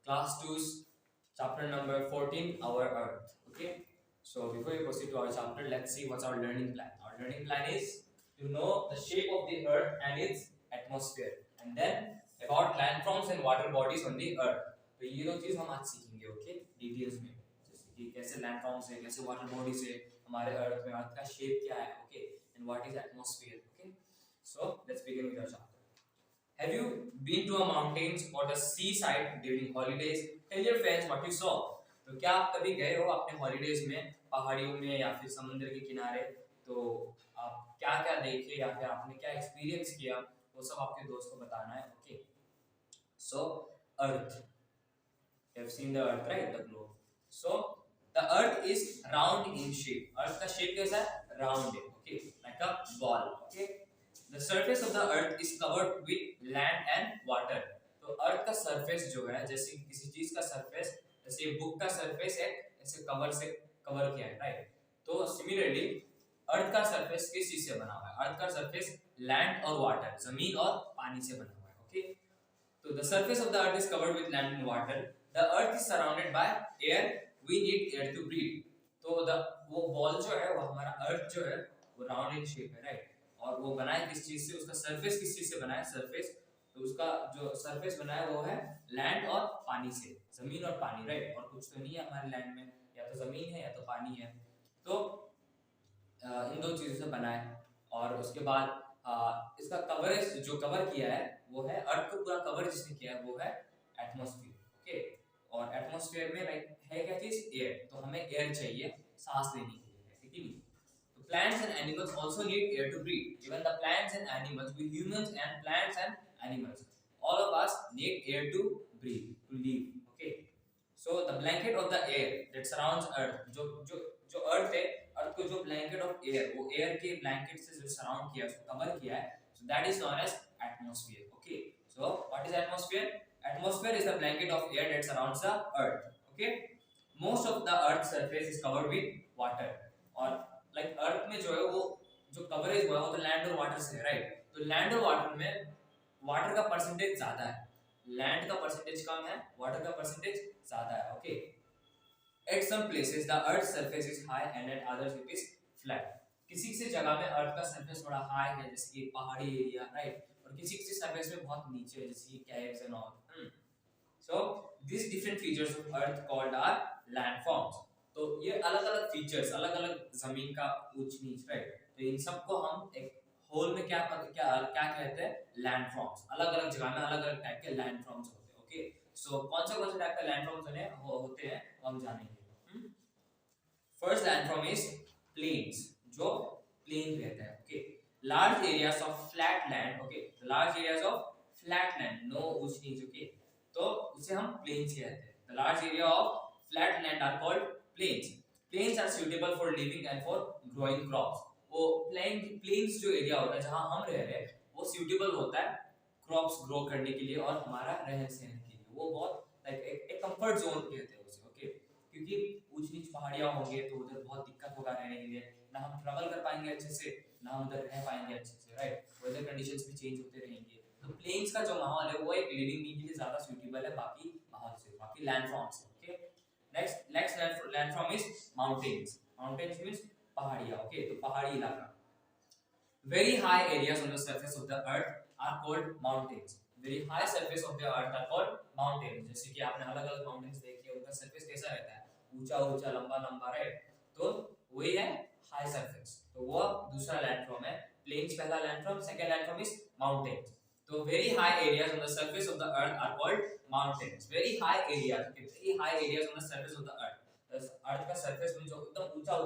class 2's chapter number 14, our Earth. Okay, so before we proceed to our chapter, let's see what's our learning plan. Our learning plan is to know the shape of the Earth and its atmosphere, and then about landforms and water bodies on the Earth. तो ये दो चीज हम आज सीखेंगे, okay, details में, जैसे कि कैसे लैंडफॉर्म्स है, कैसे वाटर बॉडीज है हमारे अर्थ में, अर्थ का शेप क्या है, okay, and what is atmosphere. Okay, so let's begin with our chapter. Have you been to a mountains or the seaside during holidays? Tell your friends what you saw. तो क्या आप कभी गए हो अपने हॉलीडेज में पहाड़ियों में या फिर समुद्र के किनारे? तो आप क्या क्या देखे या फिर आपने क्या एक्सपीरियंस किया, वो सब आपके दोस्त को बताना है. Okay, so earth, you have seen the earth, right? The globe. So the earth is round in shape. Earth का shape कैसा है? Round है. Okay, like a ball. Okay. The surface of the earth is covered with land and water. तो अर्थ का surface जो है, जैसे किसी चीज का सरफेस, जैसे बुक का सरफेस एक ऐसे कवर से कवर किया है, राइट? तो सिमिलरली अर्थ का सरफेस किस चीज से बना हुआ है? अर्थ का सरफेस लैंड और वाटर, जमीन और पानी से बना हुआ है. ओके, तो the surface of the earth is covered with land and water. The earth is surrounded by air. We need air to breathe. तो वो बॉल जो है, वो हमारा अर्थ जो है, वो राउंड इन शेप है, राइट? और वो बनाए किस चीज से? उसका सरफेस किस चीज से बना है? सरफेस, तो उसका जो सरफेस बना है वो है लैंड और पानी से, जमीन और पानी, राइट? और कुछ तो नहीं है हमारे लैंड में, या तो जमीन है या तो पानी है. तो इन दो चीजों से बना है. और उसके बाद इसका कवरेज जो कवर किया है वो है, अर्थ को पूरा कवर जिसने किया है वो है एटमॉस्फेयर. ओके, और एटमॉस्फेयर में लाइक है क्या चीज? एयर. तो हमें एयर चाहिए सांस लेने के लिए, ठीक है? तो plants and animals also need air to breathe. Even the plants and animals, we humans and plants and animals, all of us need air to breathe, to live. Okay, so the blanket of the air that surrounds earth, जो अर्थ है, अर्थ को जो blanket of air, वो air के blanket से जो surround किया है, उसको कवर किया है, so that is known as atmosphere. Okay, so what is atmosphere? Atmosphere is the blanket of air that surrounds the earth. Okay, most of the earth's surface is covered with water. और like earth में जो है वो जो coverage हुआ है वो तो लैंड और वाटर से है, राइट? तो लैंड और वाटर में वाटर का परसेंटेज ज्यादा है, लैंड का परसेंटेज कम है, वाटर का परसेंटेज ज्यादा है. Okay, at some places the earth's surface is high and at others it is flat. किसी किसी जगह में अर्थ का सरफेस थोड़ा हाई है, जैसे कि पहाड़ी एरिया, राइट? और किसी किसी सरफेस में बहुत नीचे है, जैसे कि caves and all. So these different features of earth called are landforms. तो ये अलग-अलग फीचर्स, अलग-अलग जमीन का ऊंच नीच, राइट? तो इन सबको हम एक होल में क्या क्या क्या कहते हैं? लैंडफॉर्म्स. अलग-अलग जगह में अलग-अलग टाइप के लैंडफॉर्म्स होते हैं. ओके, सो कौन से टाइप के लैंडफॉर्म्स होते हैं हम जानेंगे. फर्स्ट लैंडफॉर्म इज प्लेन्स, जो प्लेन रहता है. Okay, large areas of flat land. Okay, large areas of flat land, no ऊंच नीच. ओके, तो इसे हम प्लेन्स कहते हैं. The large area of flat land are called plains. Plains are suitable for living and for growing crops. वो plains जो area होता है जहां हम रह रहे हैं, वो suitable होता है क्रॉप्स ग्रो करने के लिए और हमारा रहन सहन के लिए. वो बहुत लाइक एक कंफर्ट जोन कहते हैं उसे. ओके, क्योंकि ऊंच नीच पहाड़ियां होंगे तो उधर बहुत दिक्कत होगा रहने के लिए, ना हम ट्रैवल कर पाएंगे अच्छे से, ना हम उधर रह पाएंगे अच्छे से, राइट? वेदर कंडीशंस भी चेंज होते रहेंगे. तो प्लेन्स का जो माहौल है वो एक लिविंग के लिए ज्यादा सुटेबल है बाकी माहौल से, बाकी लैंडफॉर्म्स से. Okay, next landform is mountains. Mountains means पहाड़ियाँ. Okay, तो पहाड़ी इलाका. Very high areas on the surface of the earth are called mountains. Very high surface of the earth are called mountains. जैसे कि आपने अलग-अलग mountains देखे, उनका surface कैसा रहता है? ऊंचा-ऊंचा, लंबा-लंबा, राइट? तो वही है high surface. तो वो दूसरा landform है. Plains पहला landform, second landform is mountains. तो very high areas on the surface of the earth are called mountains. Very high areas, okay, very high areas on the surface of the earth. अर्थ का surface में जो एकदम ऊंचा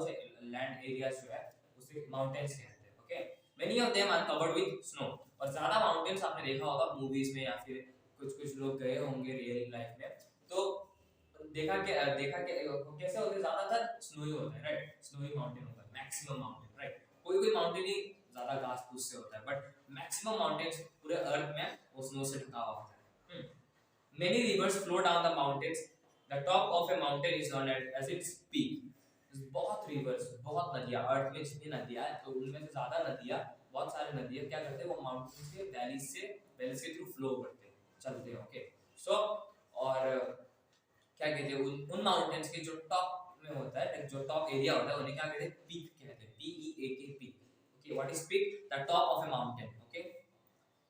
land areas जो है उसे mountains कहते हैं. Okay, many of them are covered with snow. और ज्यादा माउंटेन्स आपने देखा होगा मूवीज में या फिर कुछ लोग गए होंगे रियल लाइफ में, तो देखा कि कैसे होते हैं? ज्यादातर स्नो ही होता है, राइट? स्नो ही माउंटेन होता है, मैक्सिमम माउंटेन, राइट? कोई माउंटेन ही ज्यादा घास फूस से होता है, बट मैक्सिमम माउंटेन्स पूरे अर्थ में वो स्नो से ढका हुआ होता है. Many rivers flow down the mountains. The top of a mountain is known as its peak. बहुत रिवर्स, बहुत नदियाँ, अर्थ में जितनी नदियाँ हैं तो उनमें से ज्यादा नदियाँ, बहुत सारी नदियाँ क्या करते हैं? वो माउंटेन से वैली के थ्रू फ्लो करते हैं, चलते हैं. ओके, सो और क्या कहते हैं उन माउंटेन्स के जो टॉप में होता है, जो टॉप एरिया होता है उन्हें क्या कहते हैं, पीक कहते हैं, PEAK peak. Okay, what is peak? The top of a mountain. Okay,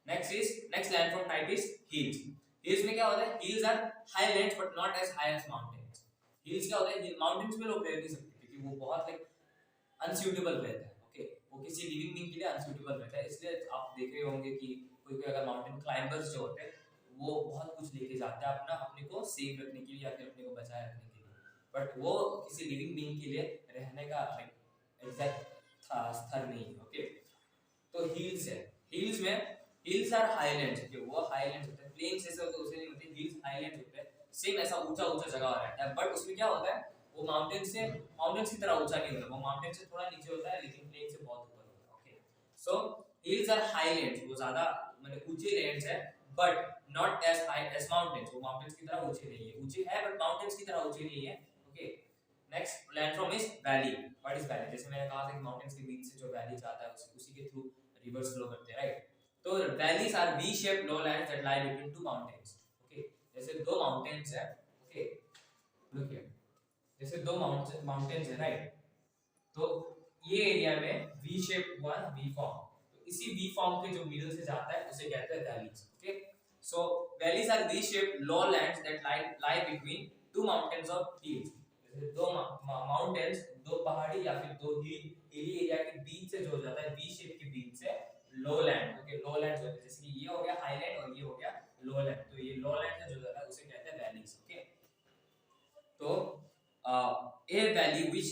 next landform type is hills. Hills में क्या होता है, hills are high lands but not as high as mountains. Hills क्या होता है, माउंटेन्स में लोग रह नहीं सकते क्योंकि वो बहुत लाइक अनसूटेबल रहता है। ओके, वो किसी लिविंग बीइंग के लिए अनसूटेबल रहता है, इसलिए आप देख रहे होंगे कि कोई कोई अगर माउंटेन क्लाइंबर्स जो होते हैं वो बहुत कुछ लेके जाते हैं अपने को सेफ रखने के लिए या फिर अपने को बचाए रखने के लिए, बट वो किसी लिविंग बीइंग के लिए रहने का एग्जैक्ट स्तर नहीं है। ओके, तो हिल्स है, हिल्स में हिल्स आर हाईलैंड्स। ओके, वो हाईलैंड्स होते हैं, प्लेन्स ऐसे होते हैं उसे नहीं होते, हिल्स हाईलैंड्स होते हैं, सेम ऐसा ऊंचा ऊंचा जगह रहता है, बट उसमें क्या होता है, वो माउंटेन्स की तरह ऊंचा नहीं होता, वो माउंटेन से थोड़ा नीचे होता है लेकिन प्लेन से बहुत ऊपर होता है। Okay, so hills are highlands, वो ज्यादा माने ऊंचे लैंड्स है, but not as high as mountains, वो माउंटेन्स की तरह ऊंचे नहीं है, ऊंचे है बट माउंटेन्स की तरह ऊंचे नहीं है। Okay, next landform is valley. What is valley? जैसे मैंने कहा था कि माउंटेन्स के बीच से जो वैली जाता है उसी के थ्रू रिवर्स फ्लो करते हैं, राइट? तो valleys are V shaped lowlands that lie between two mountains। ओके, जैसे दो माउंटेन्स है, ओके लुक हियर, जैसे दो माउंटेन्स है, राइट? तो ये एरिया में वी शेप हुआ, वी फॉर्म, तो इसी वी फॉर्म के जो मिडिल से जाता है उसे कहते हैं valleys. Okay, so valleys are V shape lowlands that lie between two mountains of hills। जैसे दो माउंटेन्स, दो पहाड़ी या फिर दो हिली एरिया के बीच से जो जाता है वी शेप के बीच से lowland। ओके, lowlands होते हैं, जैसे ये हो गया हाईलैंड और ये हो गया lowland, तो ये lowland से जो जाता है उसे कहते हैं वैलीज। ओके, तो a valley which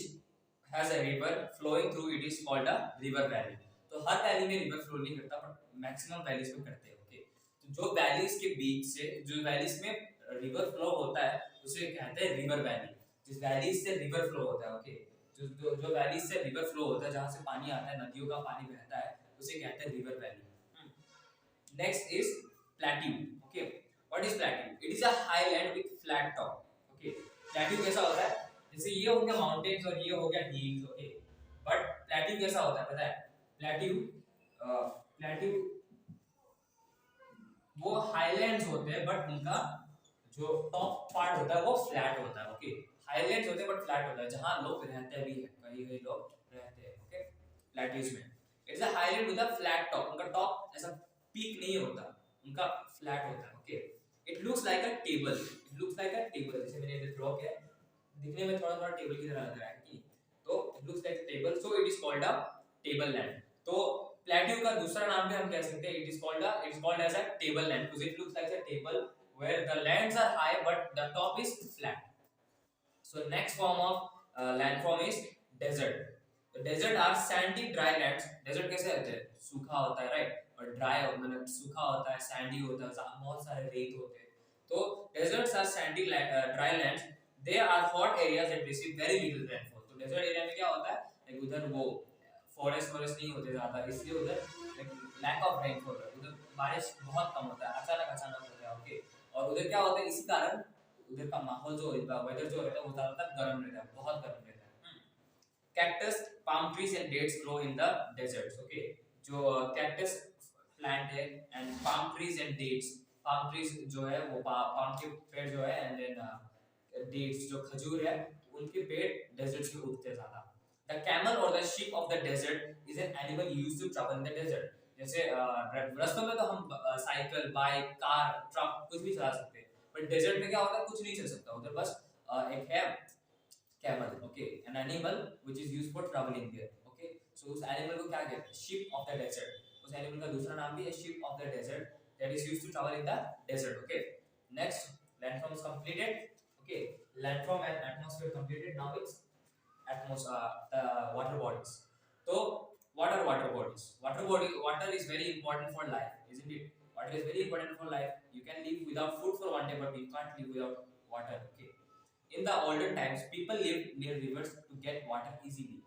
has a river flowing through it is called a river valley। तो हर वैली में रिवर फ्लो नहीं करता बट मैक्सिमम वैलीज में करते हैं। ओके, तो जो वैलीज के बीच से, जो वैलीज में रिवर फ्लो होता है उसे कहते हैं रिवर वैली। जिस वैलीज से रिवर फ्लो होता है, ओके, जो वैलीज से रिवर फ्लो होता है, जहां से पानी आता है, नदियों का पानी बहता है, उसे कहते हैं river valley. Next is plateau. Okay, what is plateau? It is a highland with flat top. Okay, plateau कैसा होता है, जैसे ये हो गया माउंटेन्स और ये हो गया हिल्स। ओके, बट प्लेट्यू कैसा होता है पता है? प्लेट्यू वो हाईलैंड्स होते हैं बट उनका जो टॉप पार्ट होता है वो फ्लैट होता है। ओके, हाईलैंड्स होते हैं बट फ्लैट होता है, जहां लोग रहते भी हैं, कई लोग रहते हैं। ओके, प्लेट्यूज में it's a highland with a flat top, उनका टॉप ऐसा पीक नहीं होता, उनका फ्लैट होता है। Okay, it looks like a table, it looks like a table, जैसे मैंने इधर ड्रॉ किया, दिखने में थोड़ा थोड़ा टेबल की तरह लग रहा है कि, तो it looks like a table, so it is called a table land. तो प्लेट्यू का दूसरा नाम भी हम कह सकते हैं, it is called as a table land because it looks like a table where the lands are high but the top is flat। So next form of landform is desert। The desert are sandy dry lands। desert कैसे होते हैं? सूखा होता है, right? और dry मतलब सूखा होता है, sandy होता है, बहुत सारे रेत होते हैं। तो deserts are sandy dry lands। They are hot areas that receive very little rainfall। तो desert area में क्या होता है, like उधर वो फॉरेस्ट नहीं होते ज्यादा, इसलिए उधर लैक ऑफ रेनफॉल, उधर बारिश बहुत कम होता है, अचानक होता है। ओके, और उधर क्या होता है, इसी कारण उधर का माहौल जो वेदर जो रहता है वो ज्यादातर गर्म रहता है, बहुत गर्म रहता है। Cactus, palm trees and dates grow in the deserts. Okay, जो कैक्टस प्लांट है and palm trees and dates, palm trees जो है वो पाम के पेड़ जो है, एंड देन डेट्स जो खजूर है, उनके पेड़ डेजर्ट्स में उगते हैं ज्यादा। द कैमल और the sheep of the desert is an animal used to travel in the desert. जैसे रास्तों में तो हम साइकिल, बाइक, कार, ट्रक कुछ भी चला सकते हैं, बट डेजर्ट में क्या होता है, कुछ नहीं चल सकता उधर, बस एक है camel. Okay, an animal which is used for travelling there. Okay, so उस एनिमल को क्या कहते हैं, शिप ऑफ द डेजर्ट। उस एनिमल का दूसरा नाम भी है ship of the desert, that is used to travel in the desert. Okay, next landform is completed. Okay, landform and atmosphere completed, now it's water bodies। तो what are water bodies? Water is very important for life, isn't it? Water is very important for life। You can live without food for one day but you can't live without water। Okay, in the olden times people lived near rivers to get water easily।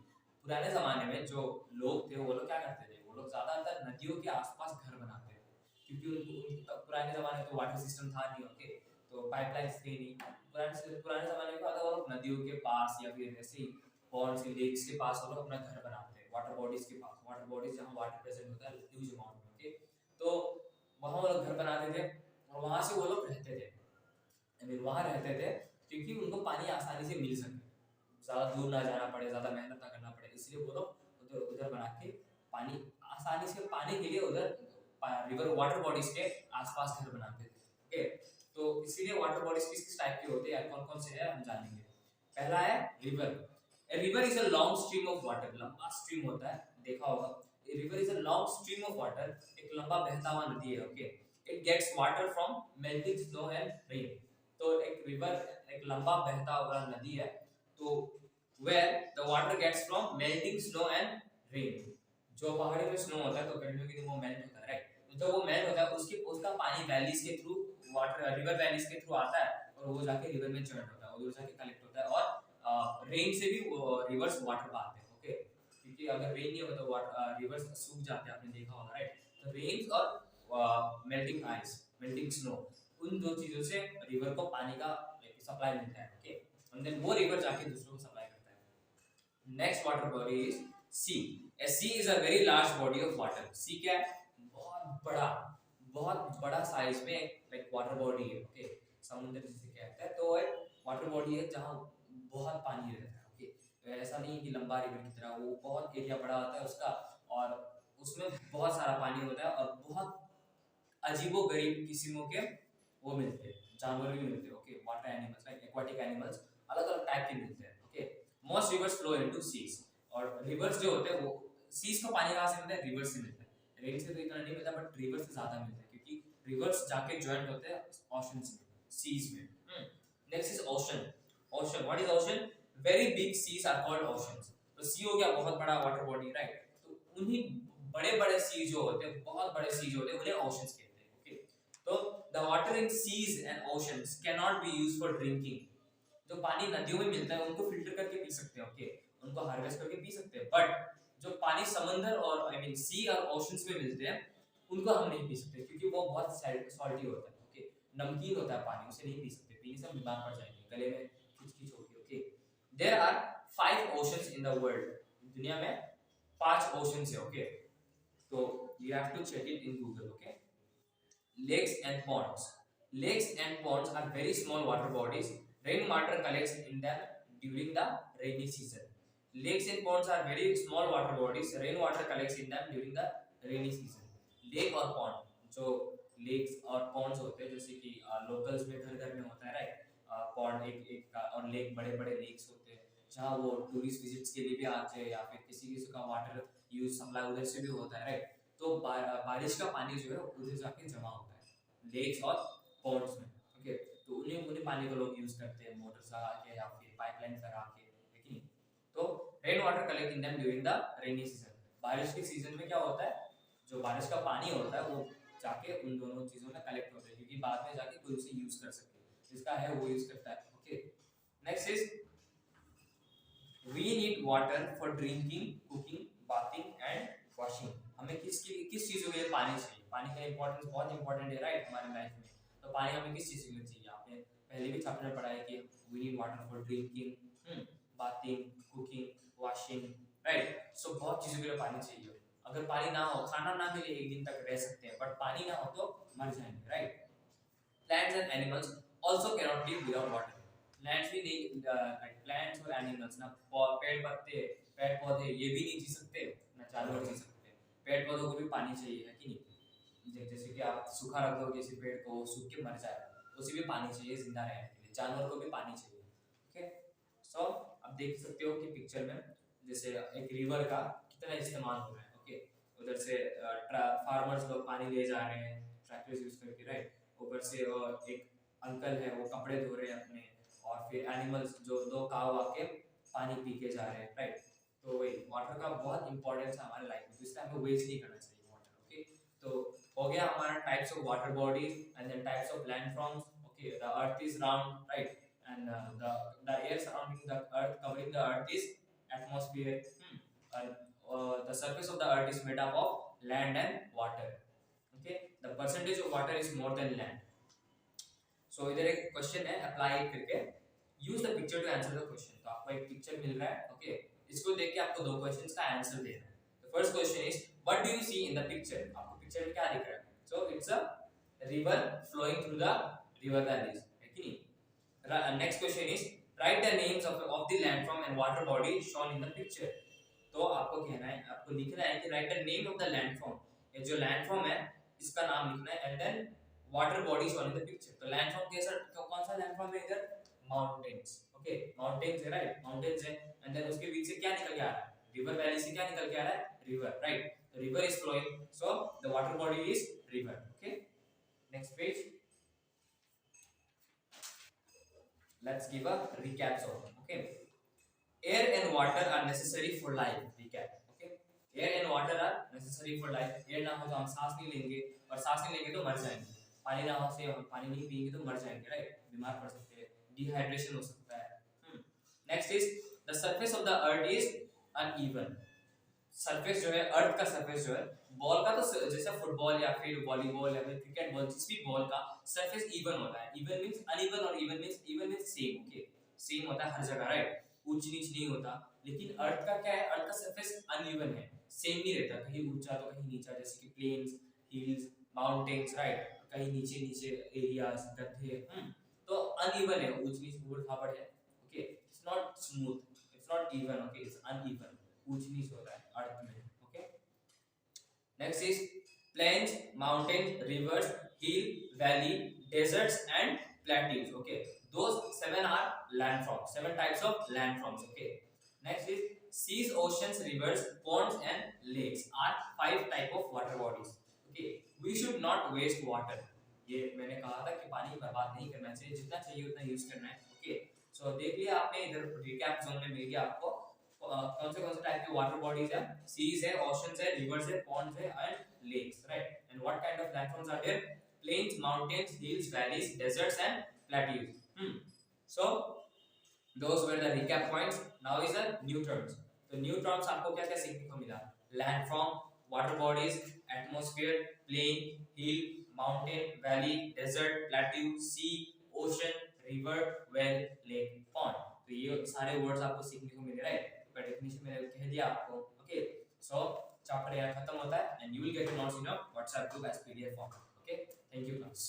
पुराने जमाने में जो लोग थे वो लोग क्या करते थे, वो लोग ज्यादातर नदियों के आसपास घर बनाते थे, क्योंकि उनको पुराने जमाने में तो वाटर सिस्टम था नहीं। ओके, तो पाइपलाइंस थी नहीं, पुराने जमाने में वो लोग नदियों के पास या फिर ऐसे ही पॉन्ड्स, लेक्स के पास वो लोग अपना घर बनाते हैं, वाटर बॉडीज के पास, वाटर बॉडीज जहाँ वाटर प्रेजेंट होता है ह्यूज अमाउंट में। ओके, तो वहाँ वो लोग घर बनाते थे और वहाँ से वो लोग रहते थे, I mean, वहाँ रहते थे क्योंकि उनको पानी आसानी से मिल सके, ज़्यादा दूर ना जाना पड़े, ज़्यादा मेहनत ना करना पड़े, इसलिए वो लोग उधर उधर बना के पानी आसानी से पाने के लिए उधर रिवर वाटर बॉडीज के आसपास घर बनाते थे। ओके, तो इसीलिए वाटर बॉडीज किस किस टाइप के होते हैं, कौन कौन से हैं हम जानेंगे। पहला है river. A river is a long stream of water, लंबा स्ट्रीम होता है, देखा होगा। A river is a long stream of water, एक लंबा बहता हुआ नदी है। Okay, it gets water from melting snow and rain. तो एक रिवर एक लंबा बहता हुआ नदी है, तो where the water gets from melting snow and rain। जो पहाड़ी में स्नो होता है तो गर्मियों के दिन वो मेल्ट होता है, राइट। तो जब वो मेल्ट होता है उसके उसका पानी वैलीज के थ्रू, वाटर रिवर वैलीज के थ्रू आता है और वो जाके रिवर में जॉइंट होता है, उधर जाके कलेक्ट होता है, और रेन से भी रिवर्स वाटर पाते हैं। ओके, क्योंकि अगर रेन नहीं होगा तो वाटर रिवर्स सूख जाते हैं, आपने देखा होगा, राइट। तो रेन और मेल्टिंग आइस, मेल्टिंग स्नो, उन दो चीजों से रिवर को पानी का सप्लाई मिलता है। ओके, एंड देन वो रिवर जाके दूसरों को सप्लाई करता है। Next water body is sea. A sea is a very large body of water. Sea क्या है, बहुत बड़ा साइज में एक वाटर बॉडी है। ओके, समुद्र जिसे कहते हैं, तो एक वाटर बॉडी है जहाँ बहुत पानी रहता है। ओके, तो ऐसा नहीं कि लंबा रिवर की तरह, वो बहुत एरिया बड़ा होता है उसका, और उसमें बहुत सारा पानी होता है, और बहुत अजीबो गरीब किस्मों के वो मिलते हैं, जानवर भी मिलते हैं। Okay, water animals like aquatic animals अलग अलग टाइप के मिलते हैं। Okay, most rivers flow into seas. और रिवर्स जो होते हैं वो सीज का पानी कहाँ से मिलता है, रिवर से मिलता है। रेन से तो इतना नहीं मिलता, बट रिवर से ज्यादा मिलता है, क्योंकि रिवर्स जाके ज्वाइन होते हैं ओशंस में, सीज में। Next is ocean. Ocean, what is ocean? Very big seas are called oceans. तो सी हो गया बहुत बड़ा वाटर बॉडी, राइट। तो उन्हीं बड़े बड़े सी जो होते हैं, बहुत बड़े सी जो होते हैं, उन्हें ओशंस कहते हैं। ओके, तो the water in seas and oceans can not be used for drinking. जो पानी नदियों में मिलता है उनको फिल्टर करके पी सकते हैं। ओके, उनको हार्वेस्ट करके पी सकते हैं, बट जो पानी समंदर और आई मीन सी और ओशंस में मिलते हैं उनको हम नहीं पी सकते, क्योंकि वो बहुत सॉल्टी होता है। ओके, नमकीन होता है पानी, उसे नहीं पी सकते, पीने से हम बीमार पड़ जाएंगे, गले में खिचखिच होगी। Okay, there are 5 oceans in the world. दुनिया में 5 ओशंस है। ओके, तो you have to check it in Google. Okay, lakes and ponds. Lakes and ponds are very small water bodies. Rainwater collects in them during the rainy season. Lakes and ponds are very small water bodies. Rainwater collects in them during the rainy season. Lake और pond, जो lakes और ponds होते हैं, जैसे कि locals में घर घर में होता है, राइट। pond एक एक का, और lake बड़े बड़े lakes होते हैं जहाँ वो टूरिस्ट विजिट्स के लिए भी आते हैं, या फिर किसी किसी का वाटर यूज सप्लाई उधर से भी होता है, राइट। तो बारिश का पानी जो है उधर जाके जमा होता है लेक्स और पॉन्ड्स में। ओके, तो उन्हीं उन्हीं पानी को लोग यूज करते हैं मोटर लगा के या फिर पाइपलाइन करा के, लेकिन तो rain water collect in them during the rainy season. बारिश के सीजन में क्या होता है, जो बारिश का पानी होता है वो जाके उन दोनों चीजों में कलेक्ट होता है, क्योंकि बाद में जाके कोई उसे यूज कर सके, जिसका है वो यूज करता है। Okay, next is we need water for drinking, cooking, bathing and washing. हमें किस चीजों के लिए पानी चाहिए? पानी का इंपॉर्टेंस बहुत इंपॉर्टेंट है, राइट, हमारे लाइफ में। तो पानी हमें किस चीज के लिए चाहिए? आपने पहले भी चैप्टर में पढ़ा है कि we need water for drinking, bathing, cooking, washing, right. So बहुत चीजों के लिए पानी चाहिए। अगर पानी ना हो, खाना ना मिले, एक दिन तक रह सकते हैं, बट पानी ना हो तो मर जाएंगे, right. Plants and animals also can not live without water. Plants भी नहीं, प्लांट्स और एनिमल्स ना, पेड़ पत्ते, पेड़ पौधे, ये भी नहीं जी सकते, ना जानवर जी सकते। पेड़ पौधों को भी पानी चाहिए, है कि नहीं? जैसे कि आप सूखा रख दो किसी पेड़ को, सूख के मर जाए, उसे भी पानी चाहिए जिंदा रहने के लिए, जानवर को भी पानी चाहिए। ओके, सो अब देख सकते हो कि पिक्चर में जैसे एक रिवर का कितना इस्तेमाल हो रहा है। ओके, उधर से फार्मर्स लोग पानी ले जा रहे हैं ट्रैक्टर्स यूज करके, राइट। ऊपर से एक अंकल है वो कपड़े धो रहे हैं अपने, और फिर एनिमल्स जो दो काव आके पानी पी के जा रहे हैं, राइट। तो वही वाटर का बहुत इंपॉर्टेंस है हमारे लाइफ में, तो इसलिए हमें वेस्ट नहीं करना चाहिए वाटर। ओके, तो हो गया हमारा types of water bodies and then types of landforms. Okay, the earth is round, right, and the air surrounding the earth, covering the earth, is atmosphere. The surface of the earth is made up of land and water. Okay, the percentage of water is more than land. So इधर एक question है, apply करके use the picture to answer the question. तो आपको एक picture मिल रहा है, okay, इसको देख के आपको दो क्वेश्चंस का आंसर देना है। The first question is what do you see in the picture? आपको पिक्चर में क्या दिख रहा है? So it's a river flowing through the river valleys, है कि नहीं? Next question is write the names of the landform and water body shown in the picture. तो आपको कहना है, आपको लिखना है कि right the name of the landform, ये जो लैंडफॉर्म है इसका नाम लिखना है and then water bodies on the picture. तो लैंडफॉर्म कैसा, कौन सा लैंडफॉर्म है इधर, माउंटेन्स. ओके माउंटेन्स है राइट, माउंटेन्स है एंड देन उसके बीच से क्या निकल के आ रहा है, रिवर वैली से क्या निकल के आ रहा है, river right. River is flowing so the water body is river. Okay next page. Let's give a recap of them. Okay, air and water are necessary for life. Recap. Okay, air and water are necessary for life. Air ना हो तो हम सांस नहीं लेंगे और सांस नहीं लेंगे तो मर जाएंगे. पानी ना हो से हम पानी नहीं पिएंगे तो मर जाएंगे राइट, बीमार पड़ सकते हैं, डिहाइड्रेशन हो सकता है. Next is the surface of the earth is uneven. Surface जो है अर्थ का सरफेस जो है बॉल का, तो जैसे फुटबॉल या फिर वॉलीबॉल या फिर क्रिकेट बॉल, जिस भी बॉल का सरफेस इवन होता है. इवन मींस अनइवन और even means same. Okay same होता है हर जगह राइट, ऊंच नीच नहीं होता. लेकिन अर्थ का क्या है, अर्थ का सरफेस अनइवन है, सेम नहीं रहता, कहीं ऊंचा तो कहीं नीचा, जैसे कि प्लेन्स, हिल्स, माउंटेन्स राइट, कहीं नीचे नीचे एरियाज, गड्ढे. तो अनइवन है, ऊंच नीच ऊबड़ खाबड़ है. Okay it's not smooth, it's not even. Okay it's uneven, ऊंच नीच होता है अर्थ में. Okay next is plains, mountains, rivers, hill, valley, deserts and plateaus. Okay, those seven are landforms, seven types of landforms. Okay, next is seas, oceans, rivers, ponds and lakes are five type of water bodies. Okay, we should not waste water. ये मैंने कहा था कि पानी बर्बाद नहीं करना चाहिए, जितना चाहिए उतना यूज करना है. ओके सो देख लिया आपने, इधर रिकैप जोन में मिल गया आपको कौन से टाइप के वाटर बॉडीज है, सीज है, ओशंस है, रिवर्स है, पॉन्ड्स है and lakes right. And what kind of landforms are there, plains, mountains, hills, valleys, deserts and plateaus. So those were the recap points. Now is the new terms. तो new terms आपको क्या क्या सीखने को मिला, landform, water bodies, atmosphere, plain, hill, mountain, valley, desert, plateau, sea, ocean, river, well, lake, pond. तो ये सारे वर्ड्स आपको सीखने को मिले राइट. डेफिनेशन मैंने कह दिया आपको. ओके सो चैप्टर यहाँ खत्म होता है and you will get notes in your WhatsApp group as PDF form. Okay thank you class.